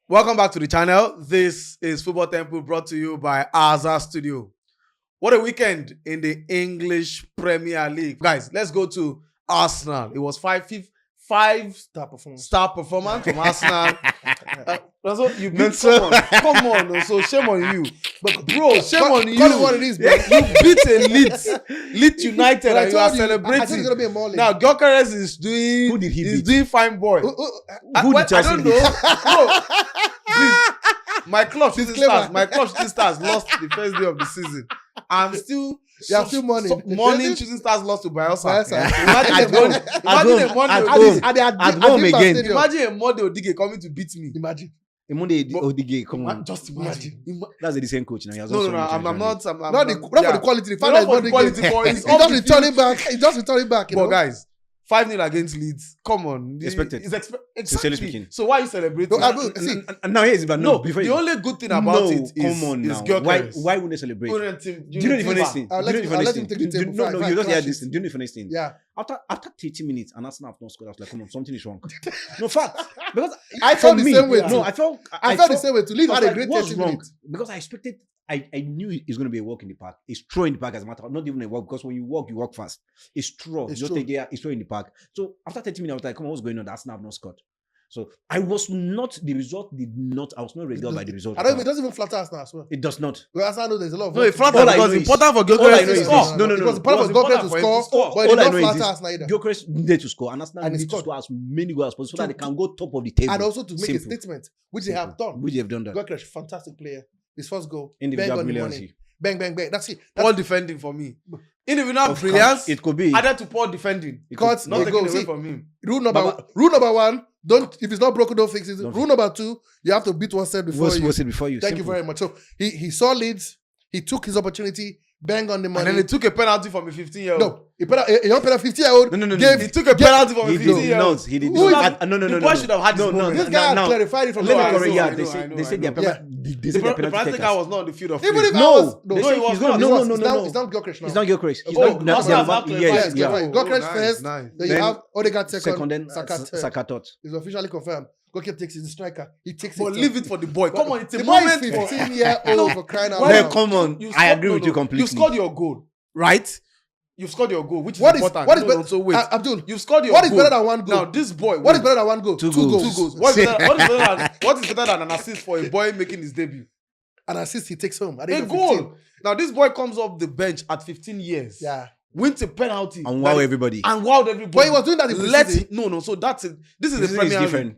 Welcome back to the channel. This is Football Temple brought to you by Azar Studio. What a weekend in the English Premier League. Guys, let's go to Arsenal. It was five-star performance from Arsenal. That's what you beat someone. Come on, so shame on you. But bro, shame on you. Call it what it is, bro. You beat a Leeds United and you are celebrating. I think it's gonna be a mauling. Now Gyökeres is doing. Who did he beat? Doing fine boy. Who I did Chelsea don't beat? know. Bro, please. My club shooting stars lost the first day of the season. I'm still. You are still mourning. Morning shooting stars lost to Bielsa. At home again. Imagine a Monday Odige coming to beat me. Imagine. Monday Odige, come on. Just imagine. That's the same coach now. He has No, also I'm not. Not for the quality. The fact Not that for the quality, but he's just returning back. He's just returning back. But guys, 5-0 against Leeds. Come on. Expected. It's Sincerely exactly. speaking. So why are you celebrating? Now here's but No, before the you only good thing about it is come on now. Gyökeres. Why wouldn't they celebrate? Do Do you know the funniest thing? I'll let him take the table. No, you just hear this thing. Do you know the funniest thing? Yeah. After 30 minutes and Arsenal have not scored, I was like, come on, something is wrong. No fact. Because I felt the same way. No, I felt the same way. To leave had a like, great what's 30 wrong? minutes. Because I expected, I knew it's going to be a walk in the park. It's throw in the park as a matter of not even a walk, because when you walk fast. It's throw. It's You just true. take it, it's throw in the park. So after 30 minutes, I was like, come on, what's going on? Arsenal have not scored. So I was not regaled by the result. It doesn't even flatter us now as well. It does not. Well, Arsenal knows there's a lot of No, it flatters All I because know it's is- important for all I Gyökeres know to is score. this. No. It was It important was for Gyökeres to important for him to score, score. but it All did I not know is flatter this. us neither. Gyökeres needed to score, and Arsenal And he needed to scored. score as many goals as possible so that they can go top of the table. And also to make a Simple. statement, which they have done. Which they have done that. Gyökeres, fantastic player. His first goal. Individual bang on the money. brilliance. Bang, bang, bang. That's it. Poor defending for me. Individual Of brilliance course, it could be. added to poor defending. Cut, Not they taken go. away See, from him. rule number one, don't, if it's not broken, don't fix it. Don't Rule number two, you have to beat one set before you. What's it before you? Thank you very much. So he saw Leeds, he took his opportunity, bang on the money. And then he took a penalty from a 15-year-old. No, he put a young 50-year-old. No. He took a penalty from a He did 15-year-old. not. He did Who not. is- No. The boy should have had this moment. This guy now- clarified it from Let me I correct. know, Yeah, I know, I they said their know. penalty. They The said their penalty penalty taker takers. was not on the field of Even play. if No, I was, they say said he was he's not. not. It's No. not Gyökeres now. It's not Gyökeres. He's Oh, not. Arsenal have now clarified. Yes, Yeah. right. Gyökeres first. Nice. Then you Then have Odegaard Second, then Saka third. Saka third. It's officially confirmed. Gyökeres takes his striker. He takes But it. leave it for the boy. Come on, it's a The boy is moment for 15-year-old for crying out Why Well, loud. come on. You I scored- agree with you completely. You scored your goal, right? You've scored your goal, which is What is important. better? So wait. Abdul, You've scored your what is goal. better than one goal? Now this boy. What is better than one goal? Two Two goals. goals. What is better than an assist for a boy making his debut? An assist he takes home. At the A age of goal. 15. Now this boy comes off the bench at 15 years. Yeah. Wins a penalty. And wow everybody. And wowed everybody. But he was doing that in pre-season. No. So that's it. This is This the is Premier League. different.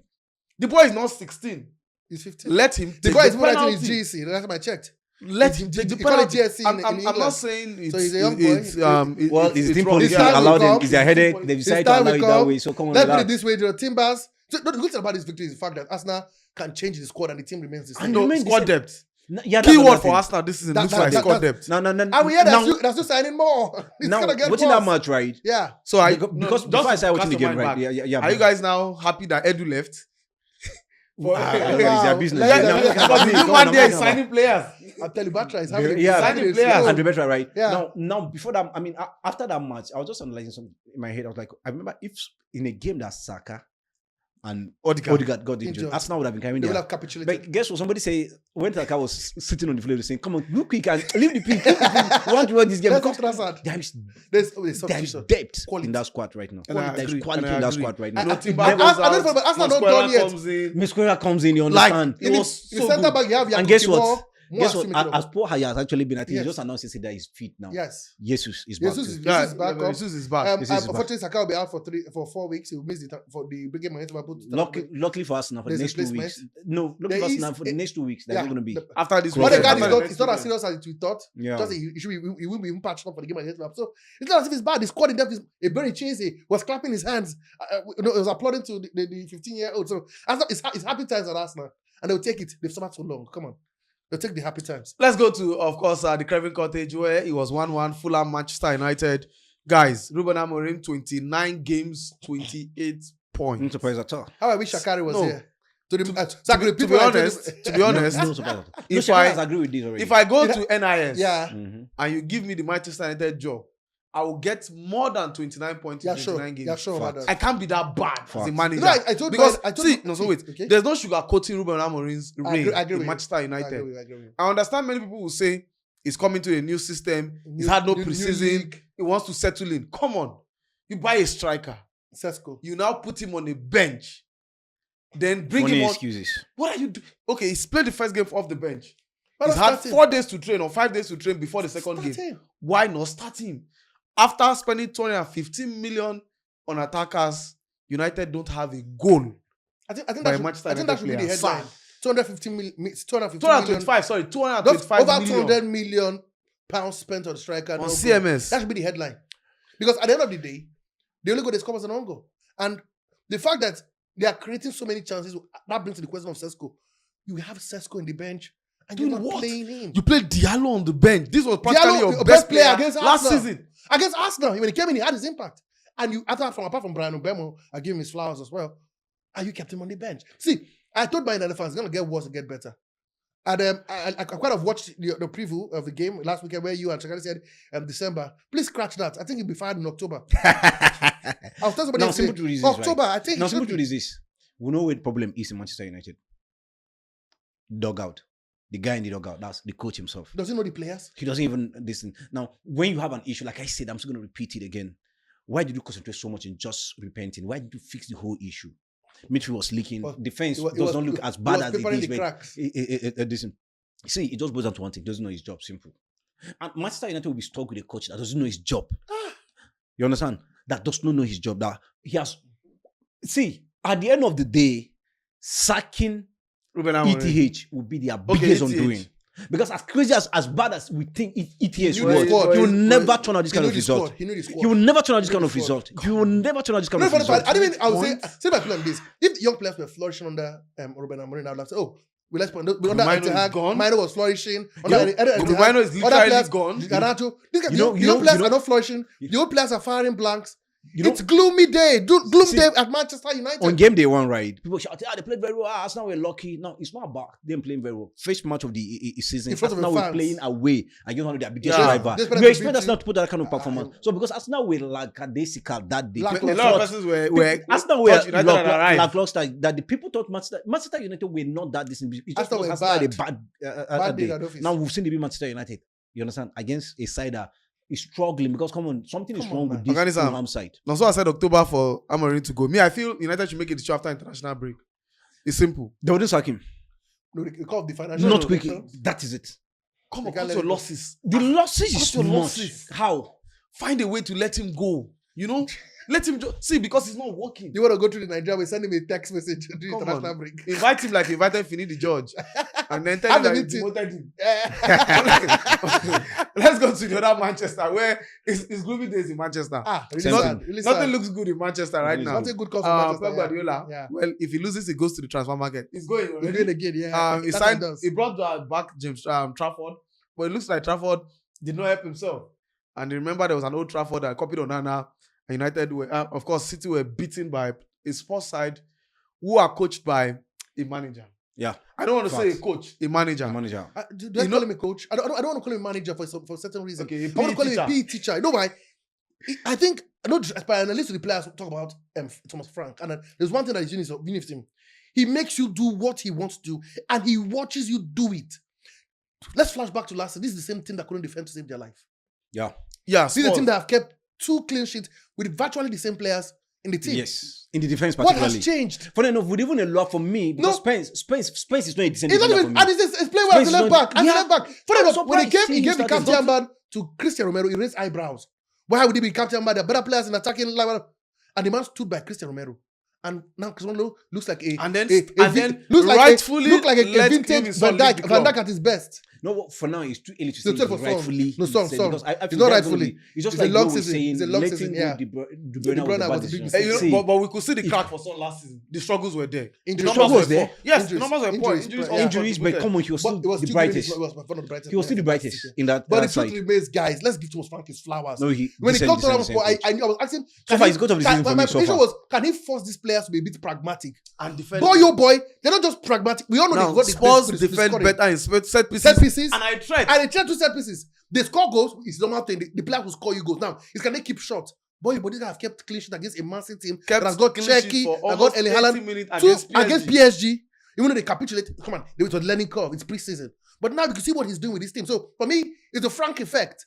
The boy is not 16. He's 15. Let him. The take boy is even writing penalty. his GC. That's my checked. Let He- him take the he call it penalty. GSC in I'm England. not saying it's. So he's a young boy. Well, his team wrong. policy time will allowed come. them. It's their headache. They decided to time allow will it that come. way. So come on, Let's put it relax. this way: the Timbers. So, the good thing about this victory is the fact that Arsenal can change the squad and the team remains the same. And No, remain the squad same. depth. Yeah, Key that's word another for thing. Arsenal this season That- looks that- like that- squad that- depth. No. And we hear Now- they're still signing more. It's Now, gonna get watching worse. that match, right? Yeah. So I Because before I started watching the game, right? Yeah. Are you guys now happy that Edu left? I don't know, it's their business. Yeah, Now, yeah, look yeah. at Because me. the Come new on, man there is I'm signing players. I'll tell you, Batra is having Yeah, signing players. And Rebecca, right? Yeah. Now, before that, I mean, after that match, I was just analyzing something in my head. I was like, I remember if in a game that Saka and Odegaard got injured, Injured. Arsenal would have been carrying They will their. have capitulated. But guess what? Somebody say when Saka was sitting on the floor, they were saying, "Come on, look quick and leave the pitch. We want to win this game." That's Because not sad. there is There's depth Quality. in that squad right now. And I There's agree, quality and I in that agree. squad right You now. know, Timber And- goes and- and out, then Arsenal not done Mosquera yet. comes in. Misquera comes in, you Like, understand? it was The so centre good. back you have, And guess what? More Guess what? assuming As poor he has actually been, I think Yes. he just announced yesterday that he's fit now. Yes. Jesus is back. Jesus is too. Yeah, back up. Jesus is back. Jesus is back. Unfortunately, Saka will be out for 4 weeks. He will miss for the big game against Liverpool. Luckily for Arsenal, for the There's next 2 replacements. weeks. No, luckily There for is Arsenal, for the next 2 weeks, there's yeah, not going to be. After this, Well, What the Yeah. guy is after not, the it's not next as serious as we thought. Yeah. Just he will be even patched up for the game against Liverpool. So it's not as if it's bad. The squad in depth is a very cheesy. Was clapping his hands. It was applauding to the 15-year-old. So Arsenal, it's happy times at Arsenal, and they'll take it. They've suffered so long. Come on, they'll take the happy times. Let's go to, of course, the Craven Cottage where it was 1-1, Fulham, Manchester United. Guys, Ruben Amorim, 29 games, 28 points. I'm not surprised at all. How I wish Shaqiri was No. here. To To be be honest, No surprise at all. If No, I- I agree with this already. if I go to NIS yeah, Mhm. and you give me the Manchester United job, I will get more than 29 points in 29 games. Yeah, sure about that. I can't be that bad as a manager. You know, I told because you, wait. Okay. There's no sugarcoating Ruben Amorim's reign I agree in with Manchester I United. agree with you. I understand many people will say he's coming to a new system. He's had no preseason. He wants to settle in. Come on. You buy a striker. Sesko. You now put him on a bench. Then bring him on. Excuses. What are you doing? Okay, he's played the first game off the bench. Why He's not had start 4 days to train or 5 days to train before the second Start game. him. Why not start him? After spending 215 million on attackers, United don't have a goal. I think By that Manchester should be the United headline. player. 250 million. 225, sorry, 225 over million 200 million pounds spent on striker. on no goal. CMS. That should be the headline. Because at the end of the day, the only goal they score was an own goal. And the fact that they are creating so many chances, that brings to the question of Sesko. You have Sesko in the bench and you're Doing not what? playing him. You played Diallo on the bench. This was practically Diallo, your best player against last Arsenal. season. Against Arsenal, when he came in, he had his impact. And you, apart from Brian Mbeumo, I give him his flowers as well. And you kept him on the bench. See, I told my United fans, it's going to get worse and get better. And I kind of watched the preview of the game last weekend where you and Chakari said December. Please scratch that. I think he'll be fired in October. I was telling somebody Now, simple truth is this, October, right? I think Now, it should simple be. truth is this. We know what the problem is in Manchester United. Dugout. The guy in the dugout. That's the coach himself. Does he know the players? He doesn't even listen. Now, when you have an issue, like I said, I'm still going to repeat it again. Why did you concentrate so much in just repenting? Why did you fix the whole issue? Midfield was leaking. Defense does not look as bad as it is. Listen, see, it just boils down to one thing. He doesn't know his job. Simple. And Manchester United will be stuck with a coach that doesn't know his job. You understand? That does not know his job. That he has. See, at the end of the day, sacking Ruben Amorim. ETH will be their biggest undoing. Because as crazy as bad as we think ETH knew was, the squad. he will never turn out this kind of result. He knew the squad. He will never turn out this He knew kind of the squad. result. He will never turn out this kind No, of for the result. fact, I didn't. I would say my plan this: if the young players were flourishing under Ruben Amorim, I would have said, "Oh, let's put under Mino is Etihad, gone. Mino was flourishing. Mino is literally gone. gone. Garnacho, the You young players know- are not flourishing. The old players are firing blanks. You know- It's gloomy day. Gloom See, day at Manchester United. On game day one, right? People shout, they played very well. Arsenal were lucky. No, it's not about them playing very well. First match of the season, In front of the Arsenal were fans. playing away against one of their biggest Yeah. rivals. This We better expect beat Arsenal you. to put that kind of performance. So because Arsenal were lackadaisical that day, Lack- people A lot thought- of persons were Arsenal were thought United had arrived. lackluster. That the people thought Manchester United were not that decent. It's just Arsenal because were Arsenal had a bad. bad day day. at office. Now we've seen the Manchester United. You understand? Against a side that is struggling because something is Come on, wrong man. with this Afghanistan. Fulham side. Now, so I said October for Amorim to go. Me, I feel United should make a decision after international break. It's simple. They wouldn't sack him. No, they call the financial. Not no, quick. no. That is it. Come They on, can't cut let your it go. losses. The losses is Cut your much. losses. How? Find a way to let him go. You know? Let him see because it's not working. You want to go to the Nigeria? We send him a text message to the Come international on. break. Invite him like you invited Fini the judge. And then tell Have him a that you meeting. demoted him. Yeah. Let's go to the other Manchester where it's gloomy days in Manchester. Really Same sad. thing. Really Nothing sad. looks good in Manchester right Really now. Not a good call for Manchester. Pep Guardiola. Yeah. Well, if he loses, he goes to the transfer market. He's going We're already. doing it again. Yeah. He That's signed. what it does. He brought back James Trafford, but it looks like Trafford did not help himself. And remember, there was an old Trafford that copied Onana. And United were, of course, City were beaten by a sports side who are coached by a manager. Yeah. I don't want to say a Facts. coach, a manager. Manager. Do I call him a coach? I don't want to call him a manager for a certain reason. Okay, a I want to call him a PE PE teacher. You know why? I think, not at least to the players talk about Thomas Frank. And there's one thing that is unique with him. He makes you do what he wants to do, and he watches you do it. Let's flash back to last season. This is the same team that couldn't defend to save their life. Yeah. Yeah, This is the team that have kept 2 clean sheets with virtually the same players in the team. Yes. In the defense, What particularly. has changed? Funny enough, would even a lot for me because Spence is not a decent It's not defender even, for me. and it's playing well as a Spence left is back. not- As a Yeah. left back. Funny I'm enough, when he surprised gave the started captain something. armband to Christian Romero, he raised eyebrows. Why would he be captain armband? There are better players in attacking line. And the man stood by Christian Romero. And now Christian Romero looks like a And then looks like rightfully look like a let him vintage himself Van lead the Dijk. Van club. Dijk at his best. No, for now, it's too early to No, say sorry, he's for Son. rightfully. No, Son. because It's I not feel that's rightfully. gonna be- It's just It's a like long what we're season. saying. It's a long letting season, go yeah. De De Bruyne Bruyne was was a the big bad mistake. decision. You know, but we could see the crack for Son last season. The struggles were there. Injuries. The numbers Struggles were there? poor. Yes, Injuries. the numbers were poor. Injuries, Injuries, yeah. also Injuries, but contributed. come on, he was But still it was the still brightest. It was one of the brightest. He was still the players. brightest in that But the side. truth remains, guys, let's give Thomas Frank his flowers. No, he When he decent, got to decent, Ramos, decent I was asking. So far, he's got of the season for my me so prediction far. was, can he force these players to be a bit pragmatic? And defend. Boy, they're not just pragmatic. We all know Now, they've got the Spurs players to defend score better in set pieces, Set pieces pieces. And I tried. And they try two set pieces. They score goals. It's the normal thing. The player will score you goals. Now, it's can they keep short? Boy, but these guys have kept clean sheet against a massive team that has got Cherky, that got Erling Haaland against PSG. Even though they capitulate, come on, it was a learning curve. It's preseason. But now you can see what he's doing with this team. So for me, it's a frank effect.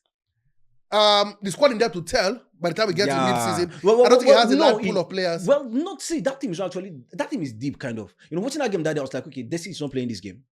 The squad in depth to tell by the time we get to mid-season. I don't think he has a large pool of players. Well, not see, that team is deep, kind of. You know, watching that game that day, I was like, okay, Desi is not playing this game.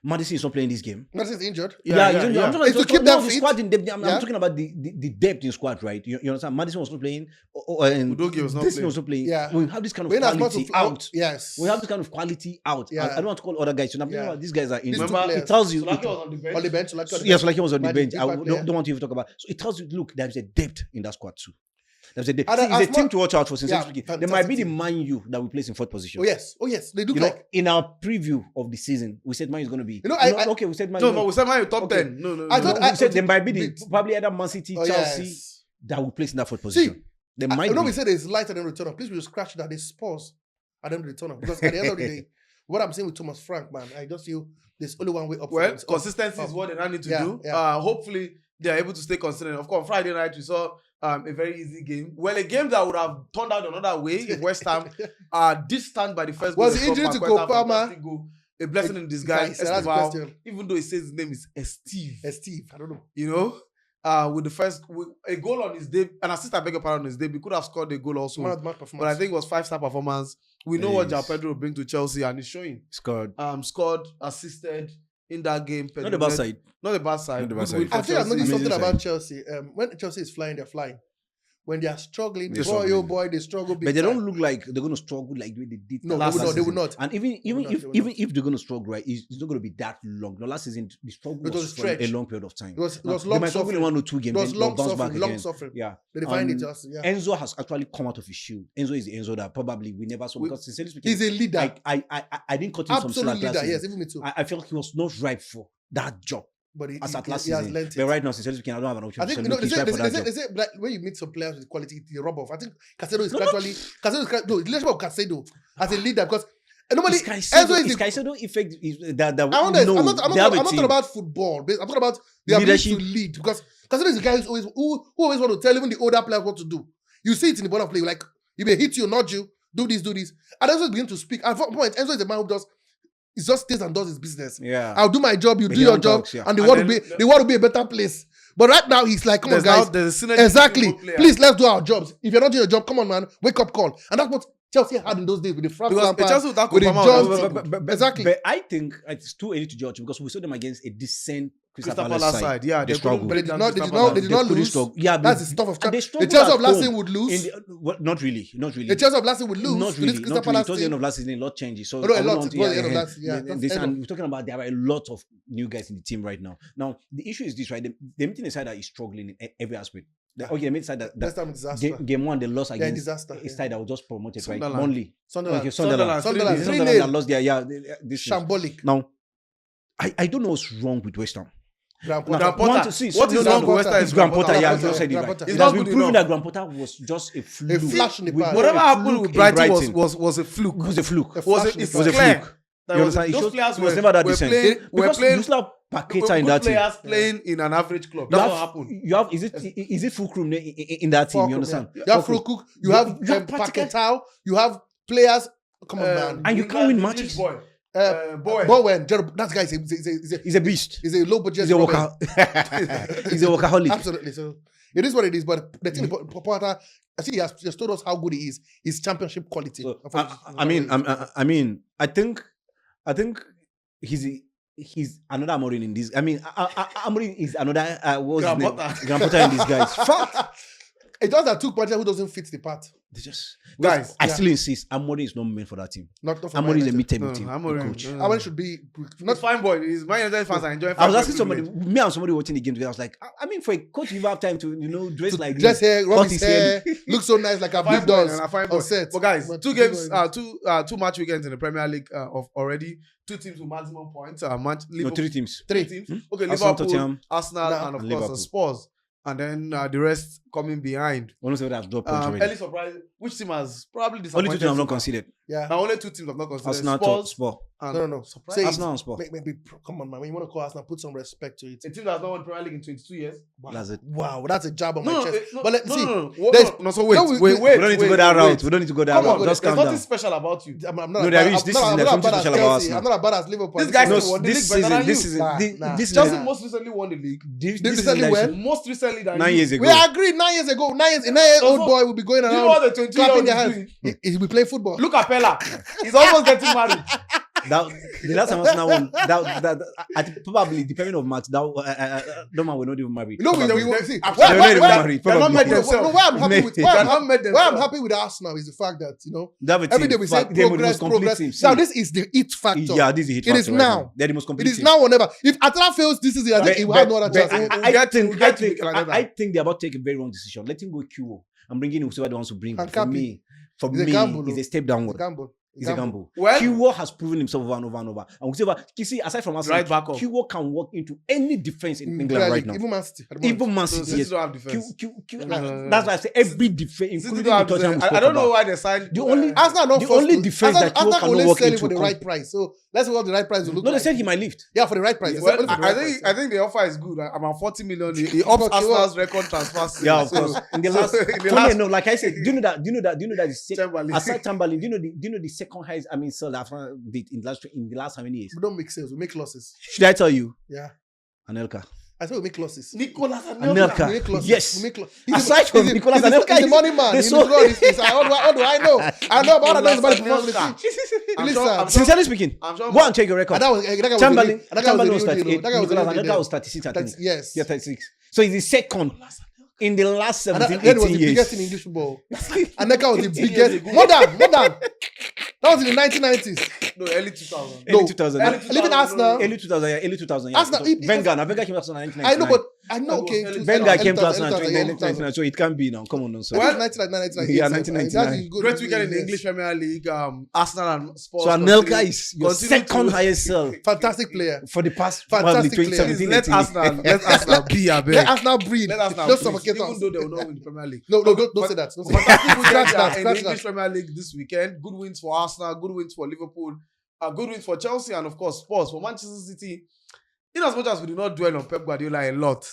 Madison is not playing this game. Madison's injured. I'm talking to keep them fit. Squad in depth. I'm talking about the depth in squad, right? You understand? Madison was not playing. And Udogie was not playing. Yeah. We have this kind of quality out. Yes. We have this kind of quality out. Yeah. I don't want to call other guys. So I'm talking about these guys are in. It tells you. Solaki was on the bench. On the bench. Yes, Solaki was on the bench. I don't want you to talk about. So it tells you, look, there's a depth in that squad too. There's a depth. It's a team to watch out for. There might be the Man U that we place in fourth position. Oh yes. They do like. In our preview of the season, we said Man U is going to be. Okay, we said Man. No, we said Man U top 10. No. We said there might be probably either Man City, Chelsea that will place in that fourth position. We said there's light at the end of the tunnel. Please, we'll scratch that. There's Spurs at the end of the tunnel, because at the end of the day, what I'm saying with Thomas Frank, man, I just feel there's only one way up. Well, consistency is what they now need to do. Yeah. Hopefully, they are able to stay consistent. Of course, Friday night we saw a very easy game. Well, a game that would have turned out another way if West Ham did stand by the first goal. Was the injury to Kopama a blessing in disguise? Even though it says his name is Steve. Steve, I don't know. You know, with a goal on his day, an assist, I beg your pardon, on his day, we could have scored a goal also. But I think it was 5-star performance. We know what João Pedro will bring to Chelsea, and he's showing. Scored, assisted in that game. Not the bad side. Not the bad side. I think I've noticed something about Chelsea. When Chelsea is flying, they're flying. When they are struggling, they struggle. But they don't look like they're going to struggle like they did. No, they will not. And even if they're going to struggle, right, it's not going to be that long. The last season, the struggle was for a long period of time. It was long suffering. They might struggle in 1 or 2 games. It was long suffering. Yeah. They find it just. Yeah. Enzo has actually come out of his shield. Enzo is the Enzo that probably we never saw, because sincerely speaking, he's a leader. I didn't cut him some slack last season. Yes, even me too. I felt he was not ripe for that job. But he has learned it. But right now, sincerely speaking, I don't have an option. I think they say like, when you meet some players with quality, you rub off. I think Caicedo is gradually. The relationship of Caicedo as a leader, because normally Enzo is Caicedo effect that I'm not talking about football. I'm talking about the ability to lead, because Caicedo is the guy who always want to tell even the older players what to do. You see it in the ball of play, like he may hit you, nudge you, do this, and Enzo begin to speak. At one point, Enzo is the man who does. He just stays and does his business. Yeah, I'll do my job, you do your job, and the world will be a better place. But right now, he's like, come on, guys. Exactly. Please, let's do our jobs. If you're not doing your job, come on, man. Wake up call. And that's what Chelsea had in those days with the Frank Lampard. Exactly. But I think it's too early to judge, because we saw them against a decent Crystal Palace side. Yeah, they struggled. But they did not lose. Yeah, that's the stuff of Chelsea. The Chelsea of last season would lose. Not really. The Chelsea of last season would lose. Not really. Towards the end of last season, a lot changes. So a lot. Towards the end of last season. We're talking about there are a lot of new guys in the team right now. Now, the issue is this, right? They're meeting a side that is struggling in every aspect. They made side that game 1 they lost against a side that was just promoted, right? Only Sunderland. 3-0 that lost their this shambolic. Now, I don't know what's wrong with West Ham. What is wrong with West Ham is Graham Potter. Yeah, you said it right. It has been proven that Graham Potter was just a fluke. A flash in the pan. Whatever happened with Brighton was a fluke. It was a fluke. It was a fluke. You understand? It was never that decent. We're playing Paqueta in that team. Players playing in an average club. That's what happened. Is it fulcrum in that team? You understand? You have Fulcrum. You have Paqueta. You have players. Come on, man. And you can't win matches. Bowen, that guy is a beast. He's a low budget. He's a workaholic. Absolutely. So it is what it is. But the thing about Potter, I think he has just told us how good he is. His championship quality. So, I think he's another Amorim in this. Amorim is another Graham Potter in these guys. Fuck. It does that 2 players who doesn't fit the part. They just guys. I still insist Amorim is not meant for that team. Not for Amorim is a mid-table team. Amorim should be not fine boy. He's my United fans are enjoying. I was asking somebody watching the game today. I was like, for a coach, you have time to dress like dress hair, rub his hair, look so nice like a big does on set. But guys, 2 games, 2 match weekends in the Premier League of already. 2 teams with maximum points. 3 teams. 3 teams. Okay, Liverpool, Arsenal, and of course Spurs. And then the rest coming behind. One of them has dropped points already. Early surprise. Which team has probably disappointed? Only 2 teams have not considered. Yeah. Now only two teams have not considered. Arsenal, Spurs. Spurs. No. Surprise. Say Arsenal and Spurs. maybe come on, man. When you want to call Arsenal, put some respect to it. A team that has not won Premier League in 22 years. That's it. Wow, that's a jab on my No, chest. no, But let's see. So wait. We don't need to go that route. We don't need to go that Come route. on, Just there's calm nothing down. special about you. I'm No, not there as is. This bad- is I'm there's not as something bad as special about Chelsea. Arsenal. I'm not as bad as Liverpool. This guy No, still won the this league better season, than this you. season, Nah, this nah. this Chelsea season, most recently won the league. this Recently season, like, when? Most recently than 9 you. years ago. We agreed 9 years ago. 9 years, a 9-year-old So, boy will be going Do you know around what the 20-year-old clapping is their hands. doing? He will play football. Look at Pella. He's almost getting married. The last time Arsenal won, I think probably depending on Max, that man will not even marry. No, we Probably. will see. I'm They're not even Why married. they're not Probably. met themselves. why I'm happy with They why have I'm, not met why I'm themselves. happy with Arsenal is the fact that They have a every team. day we say They're the most progress. complete team. Now See, this is the it factor. yeah, this is It is now. They're the most It complete is team. now or never. If Atlanta fails this season, I think he will have no other chance. I think they're about to take a very wrong decision. Letting go QO and bringing in whoever they want to bring. And For Cappy. me, It's a gamble, it's though. a step It's downward. a gamble. It's a gamble. Well- QO has proven himself over and over and over. And whoever, you see, aside from Arsenal, Right back up. QO can walk into any defense in England Premier right League, now. Even Man City. at the moment. Even Man So City. City Yes. don't have defense. That's why I say every defense, City including don't have the Tottenham. defense. I don't know why they signed. The only- Arsenal not The forced only to- defense Arsenal- that you Arsenal cannot only walk sell it into for the con- right price. So let's see what the right price will look No, they like. said he might lift. Yeah, for the right price. They Well, said only for the right price. I think the offer is good. About 40 million. He ups Okay, Arsenal's record transfer. fee. Yeah, of So- course. In the so last, in the funny last- enough, like I said, do you know that the Chamberlain. aside Chamberlain, do you know the second highest sell after in the last how many years? We don't make sales. We make losses. Should I tell you? Yeah. Anelka. I said we make losses. Nicolas Anelka. We make losses. Yes. We make Aside from Nicolas Anelka, he's the money man. they He's sold- what do I know? I know about that. About the I'm Listen, sure- I'm sure- Sincerely speaking, I'm sure- go and check your record. And that guy was Chamberlain a real was deal, 38. though. That guy was a Nicolas real Anelka deal. was 36, I think. Yes. Yeah, 36. So he's the second in the last And 17, that was 18 the biggest in years. English football. Anelka was the 18 years biggest. ago. More than. That was in the 1990s. No, early 2000. Early No. 2000. Early Leaving Arsenal. Early 2000, yeah, early 2000. Yeah. Arsenal, Because it- Wenger came to Arsenal in 1999. I know, but I know. That Okay, was early Wenger came to 2000, Arsenal in 2000. 1999, so it can't be now. Come on, no, sir. Well, 1999. Yeah, 1999. Great weekend in the English Premier League. Arsenal and Spurs. So Anelka continue- is your continue second to- highest sell Fantastic player. for the past Fantastic probably player. 2017. Let 18. Arsenal be a bit. Let Arsenal breathe. Let Arsenal Don't breathe, suffocate even us. though they will not win the Premier League. No, don't say that. Don't say that. Fantastic weekend Scratch that, in the scratch English that. Premier League this weekend. Good wins for Arsenal, good wins for Liverpool, good wins for Chelsea, and of course Spurs. For Manchester City, in as much as we do not dwell on Pep Guardiola a lot,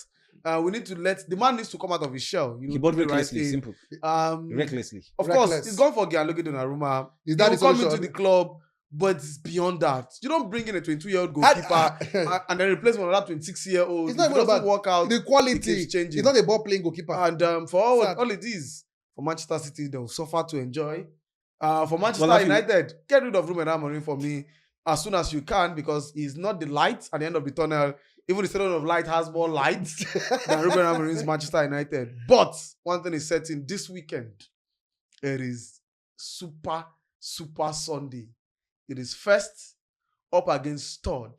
we need to let the man needs to come out of his shell. You know, He bought do the right recklessly, thing. simple. Of Recklessly. course, Reckless. he's gone for Gianluigi Donnarumma. Is He that will the come solution? into the club, but it's beyond that. You don't bring in a 22-year-old goalkeeper and then replace one of that 26-year-old. It's not If it even doesn't about work out. the it quality. keeps changing. He's not a ball playing goalkeeper. And for Sad. all it is, for Manchester City, they'll suffer to enjoy. For Manchester Well, I feel- United, get rid of Ruben Amorim for me as soon as you can, because he's not the light at the end of the tunnel. Even the stadium of light has more light than Ruben Amorim's Manchester United. But one thing is certain, this weekend, it is super Sunday. It is first up against third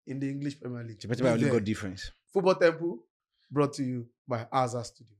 in the English Premier League. It's better by only got difference. Football Temple brought to you by Azar Studios.